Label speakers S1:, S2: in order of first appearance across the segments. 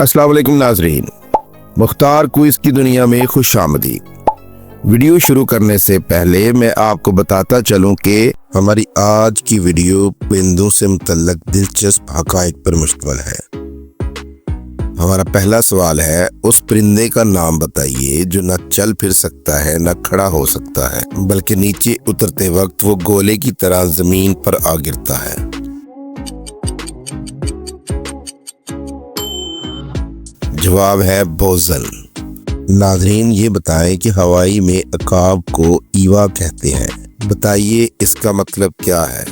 S1: अस्सलाम वालेकुम नाजरीन, मुख्तार क्विज की दुनिया में खुश आमदीद। वीडियो शुरू करने से पहले मैं आपको बताता चलूं कि हमारी आज की वीडियो परिंदों से मुतल्लक दिलचस्प हक़ाइक़ पर मुश्तमिल है। हमारा पहला सवाल है, उस परिंदे का नाम बताइए जो न चल फिर सकता है न खड़ा हो सकता है, बल्कि नीचे उतरते वक्त वो गोले की तरह जमीन पर आ गिरता है। जवाब है बोज़न। नाज़रीन ये बताएं कि हवाई में अकाब को ईवा कहते हैं, बताइए इसका मतलब क्या है।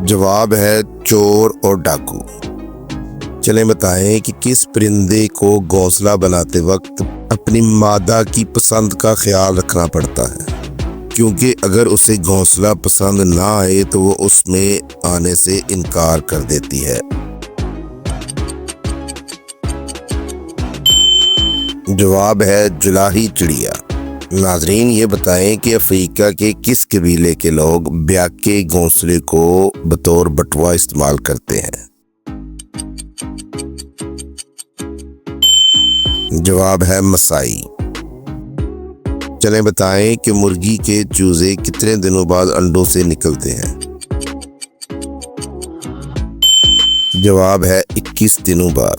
S1: जवाब है चोर और डाकू। चलें बताएं कि किस परिंदे को घोंसला बनाते वक्त अपनी मादा की पसंद का ख्याल रखना पड़ता है, क्योंकि अगर उसे घोंसला पसंद ना आए तो वो उसमें आने से इनकार कर देती है। जवाब है जुलाही चिड़िया। नाजरीन ये बताएं कि अफ्रीका के किस कबीले के लोग ब्याके घोंसले को बतौर बटुआ इस्तेमाल करते हैं। जवाब है मसाई। चलें बताएं कि मुर्गी के चूजे कितने दिनों बाद अंडों से निकलते हैं। जवाब है 21 दिनों बाद।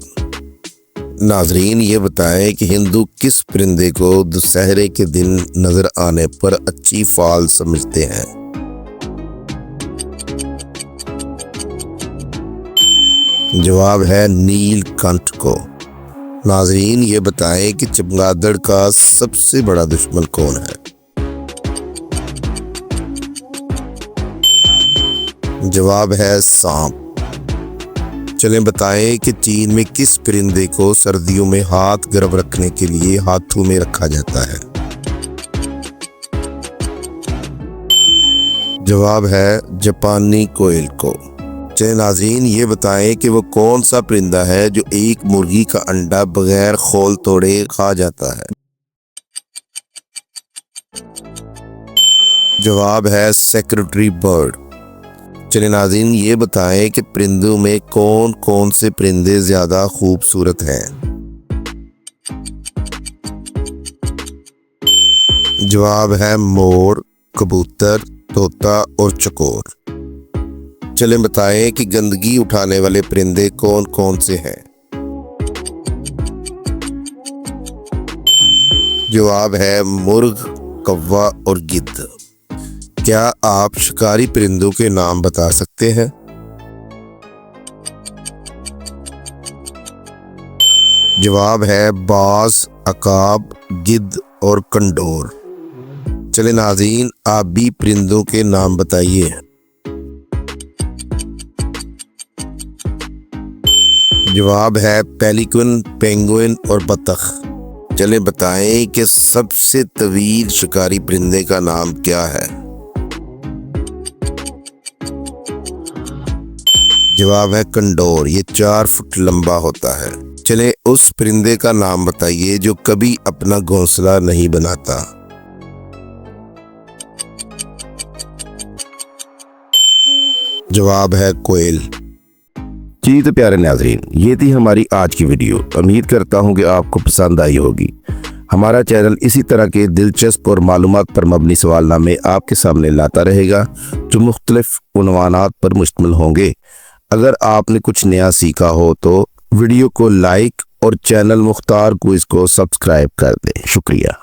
S1: नाजरीन ये बताएं कि हिंदू किस परिंदे को दशहरे के दिन नजर आने पर अच्छी फाल समझते हैं। जवाब है नीलकंठ को। नाजरीन ये बताएं कि चमगादड़ का सबसे बड़ा दुश्मन कौन है। जवाब है सांप। चलें बताएं कि चीन में किस परिंदे को सर्दियों में हाथ गर्म रखने के लिए हाथों में रखा जाता है। जवाब है जापानी कोयल को। चलें नाज़रीन ये बताएं कि वो कौन सा परिंदा है जो एक मुर्गी का अंडा बगैर खोल तोड़े खा जाता है। जवाब है सेक्रेटरी बर्ड। चलिए नाज़रीन ये बताएं कि परिंदों में कौन कौन से परिंदे ज्यादा खूबसूरत हैं। जवाब है मोर, कबूतर, तोता और चकोर। चले बताएं कि गंदगी उठाने वाले परिंदे कौन कौन से हैं। जवाब है मुर्ग, कौवा और गिद्ध। क्या आप शिकारी परिंदों के नाम बता सकते हैं। जवाब है बाज, अकाब, गिद्ध और कंडोर। चले नाज़रीन आप भी परिंदों के नाम बताइए। जवाब है पेलिकन, पेंगुइन और बतख। चले बताएं कि सबसे तवील शिकारी परिंदे का नाम क्या है। जवाब है कंडोर, ये 4 फुट लंबा होता है। चले उस परिंदे का नाम बताइए जो कभी अपना घोंसला नहीं बनाता। जवाब है कोयल। जी तो प्यारे नाज़रीन ये थी हमारी आज की वीडियो। उम्मीद करता हूँ कि आपको पसंद आई होगी। हमारा चैनल इसी तरह के दिलचस्प और मालूमात पर मबनी सवालनामे आपके सामने लाता रहेगा जो मुख्तलिफ उन्वानात पर मुश्तमिल होंगे। अगर आपने कुछ नया सीखा हो तो वीडियो को लाइक और चैनल मुख्तार क्विज को सब्सक्राइब कर दें। शुक्रिया।